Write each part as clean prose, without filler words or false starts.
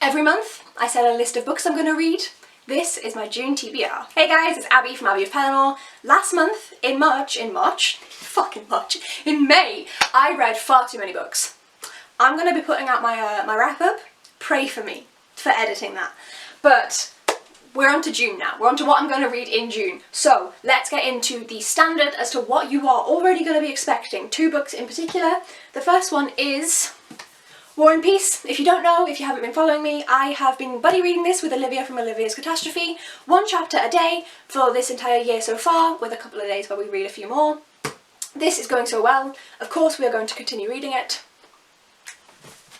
Every month I set a list of books I'm going to read. This is my June TBR. Hey guys, it's Abby from Abby of Pelennor. Last month, in May, I read far too many books. I'm going to be putting out my my wrap-up. Pray for me for editing that. But we're on to June now. We're on to what I'm going to read in June. So let's get into the standard as to what you are already going to be expecting. Two books in particular. The first one is War and Peace. If you don't know, if you haven't been following me, I have been buddy reading this with Olivia from Olivia's Catastrophe. One chapter a day for this entire year so far, with a couple of days where we read a few more. This is going so well. Of course we are going to continue reading it.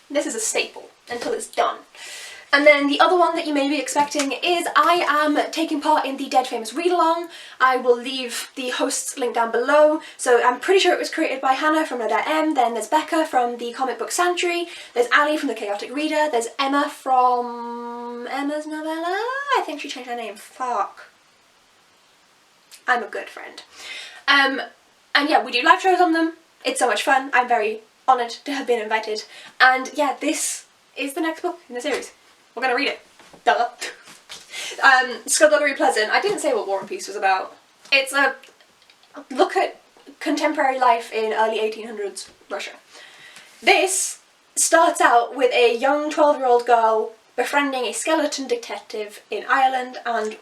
This is a staple until it's done. And then the other one that you may be expecting is I am taking part in the Dead Famous read-along. I will leave the host's link down below. So I'm pretty sure it was created by Hannah from No.M, then there's Becca from the Comic Book Sanctuary, there's Ali from the Chaotic Reader, there's Emma from Emma's Novella? I think she changed her name. Fuck. I'm a good friend. And yeah, we do live shows on them. It's so much fun. I'm very honoured to have been invited. And yeah, this is the next book in the series. We're gonna read it. Duh. Skullduggery Pleasant. I didn't say what War and Peace was about. It's a look at contemporary life in early 1800s Russia. This starts out with a young 12-year-old girl befriending a skeleton detective in Ireland and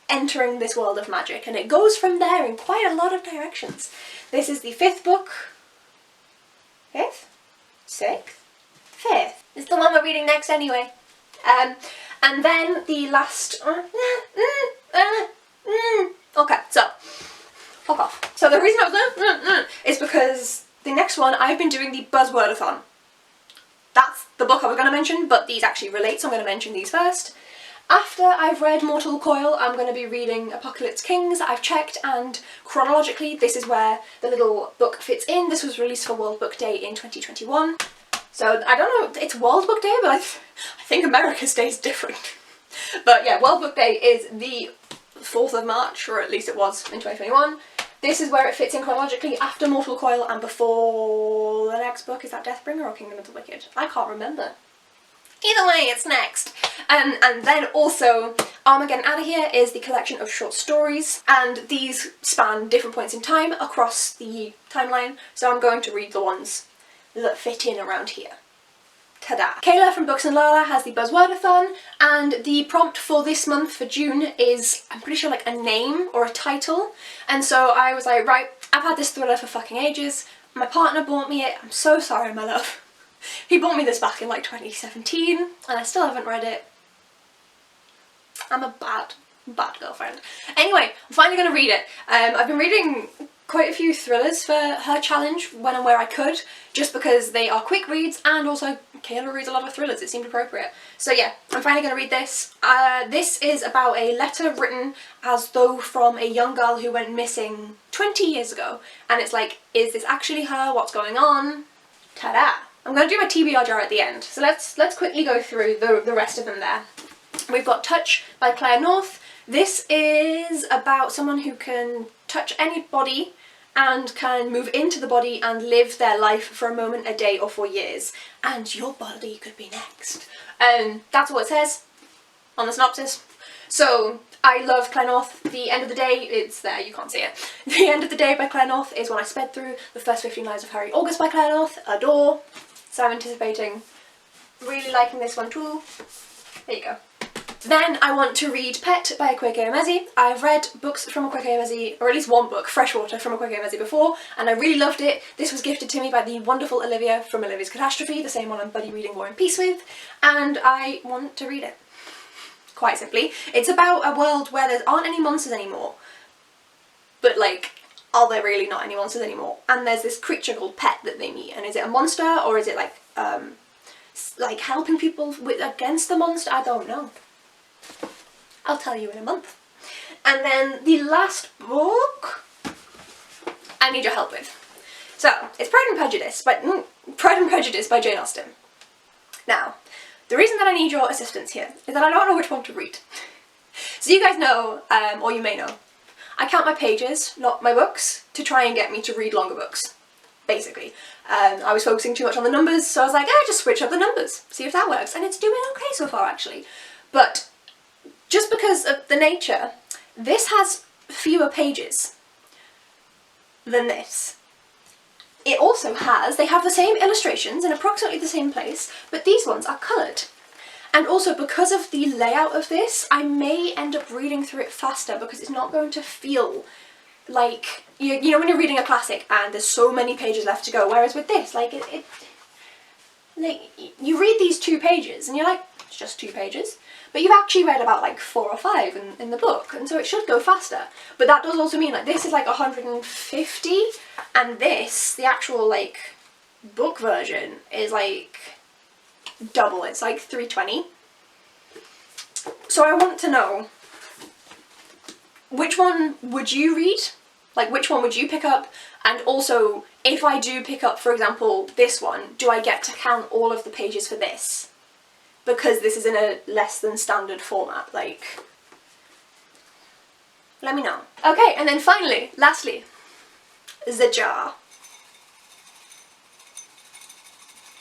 entering this world of magic, and it goes from there in quite a lot of directions. This is the fifth book. Fifth? Sixth? Fifth. It's the one we're reading next anyway. And then the last... Okay, so, fuck off. So the reason I was is because the next one, I've been doing the Buzzwordathon. That's the book I was going to mention, but these actually relate, so I'm going to mention these first. After I've read Mortal Coil, I'm going to be reading Apocalypse Kings. I've checked, and chronologically, this is where the little book fits in. This was released for World Book Day in 2021. So, I don't know, it's World Book Day, but I think America's Day is different. But yeah, World Book Day is the 4th of March, or at least it was in 2021. This is where it fits in chronologically, after Mortal Coil and before the next book. Is that Deathbringer or Kingdom of the Wicked? I can't remember. Either way, it's next. And then also, Armageddon Outta Here is the collection of short stories, and these span different points in time across the timeline, so I'm going to read the ones that fit in around here. Ta-da! Kayla from Books and Lala has the Buzzwordathon, and the prompt for this month, for June, is, I'm pretty sure, like a name or a title. And so I was like, right, I've had this thriller for fucking ages. My partner bought me it. I'm so sorry, my love. He bought me this back in like 2017, and I still haven't read it. I'm a bad girlfriend. Anyway, I'm finally going to read it. I've been reading quite a few thrillers for her challenge when and where I could, just because they are quick reads, and also Kayla reads a lot of thrillers, it seemed appropriate. So yeah, I'm finally going to read this. This is about a letter written as though from a young girl who went missing 20 years ago, and it's like, is this actually her? What's going on? Ta-da! I'm going to do my TBR jar at the end, so let's quickly go through the rest of them there. We've got Touch by Claire North. This is about someone who can touch any body and can move into the body and live their life for a moment, a day, or for years. And your body could be next. That's what it says on the synopsis. So, I love Claire North. The End of the Day, it's there, you can't see it. The End of the Day by Claire North is when I sped through the first 15 Lives of Harry August by Claire North. Adore. So I'm anticipating really liking this one too. There you go. Then I want to read Pet by Awkaeke Emezi. I've read books from Awkaeke Emezi, or at least one book, Freshwater, from Awkaeke Emezi before, and I really loved it. This was gifted to me by the wonderful Olivia from Olivia's Catastrophe, the same one I'm buddy reading War and Peace with, and I want to read it. Quite simply. It's about a world where there aren't any monsters anymore. But like, are there really not any monsters anymore? And there's this creature called Pet that they meet, and is it a monster, or is it like helping people against the monster? I don't know. I'll tell you in a month. And then the last book I need your help with. So, it's Pride and Prejudice by Jane Austen. Now, the reason that I need your assistance here is that I don't know which one to read. So you guys know, or you may know, I count my pages, not my books, to try and get me to read longer books. basically. I was focusing too much on the numbers, so I was like, just switch up the numbers, see if that works, and it's doing okay so far actually. But just because of the nature, this has fewer pages than this. It also has, they have the same illustrations in approximately the same place, but these ones are coloured. And also because of the layout of this, I may end up reading through it faster because it's not going to feel like, you know when you're reading a classic and there's so many pages left to go, whereas with this, like, like, you read these 2 pages and you're like, it's just 2 pages. But you've actually read about like 4 or 5 in the book, and so it should go faster. But that does also mean like this is like 150, and this, the actual like book version, is like double. It's like 320. So I want to know, which one would you read? Like, which one would you pick up? And also, if I do pick up, for example, this one, do I get to count all of the pages for this? Because this is in a less than standard format, like, let me know. Okay, and then finally, lastly, the jar.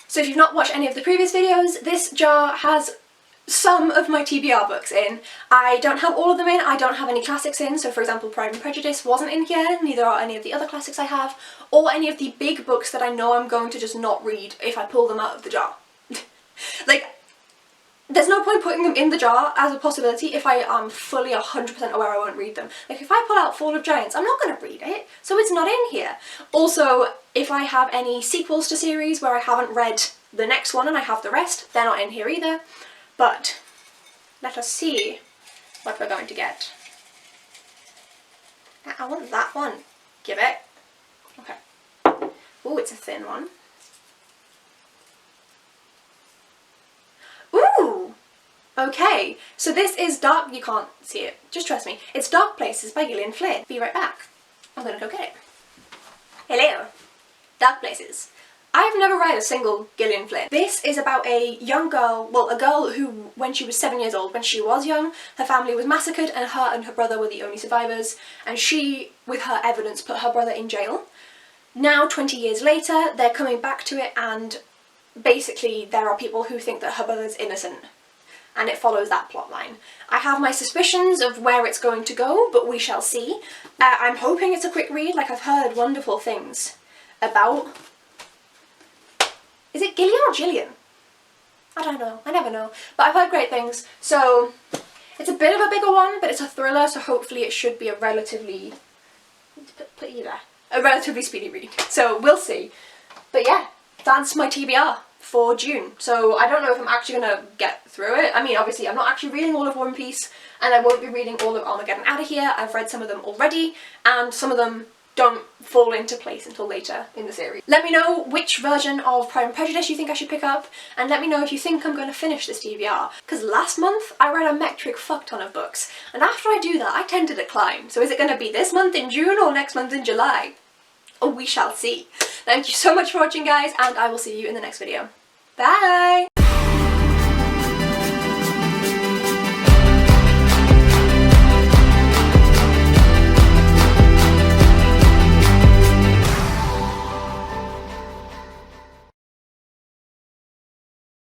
So if you've not watched any of the previous videos, this jar has some of my TBR books in. I don't have all of them in, I don't have any classics in, so for example Pride and Prejudice wasn't in here, neither are any of the other classics I have, or any of the big books that I know I'm going to just not read if I pull them out of the jar. Like, there's no point putting them in the jar as a possibility if I am fully 100% aware I won't read them. Like, if I pull out Fall of Giants, I'm not going to read it, so it's not in here. Also, if I have any sequels to series where I haven't read the next one and I have the rest, they're not in here either. But let us see what we're going to get. I want that one. Give it. Okay. Oh, it's a thin one. Ooh! Okay, so this is Dark, you can't see it, just trust me. It's Dark Places by Gillian Flynn. Be right back. I'm gonna go get it. Hello. Dark Places. I've never read a single Gillian Flynn. This is about a young girl, well, a girl who, when she was 7 years old, when she was young, her family was massacred and her brother were the only survivors, and she, with her evidence, put her brother in jail. Now, 20 years later, they're coming back to it, and basically there are people who think that her brother's innocent, and it follows that plot line. I have my suspicions of where it's going to go, but we shall see. I'm hoping it's a quick read. Like, I've heard wonderful things about... Is it Gillian or Gillian? I don't know, I never know. But I've heard great things, so it's a bit of a bigger one, but it's a thriller, so hopefully it should be a relatively... put you there. A relatively speedy read. So we'll see. But yeah, that's my TBR for June. So I don't know if I'm actually going to get through it. I mean, obviously I'm not actually reading all of One Piece, and I won't be reading all of Armageddon out of here. I've read some of them already, and some of them don't fall into place until later in the series. Let me know which version of Pride and Prejudice you think I should pick up, and let me know if you think I'm going to finish this TBR, because last month I read a metric fuck ton of books, and after I do that I tend to decline. So is it going to be this month in June or next month in July? Oh, we shall see. Thank you so much for watching, guys, and I will see you in the next video. Bye!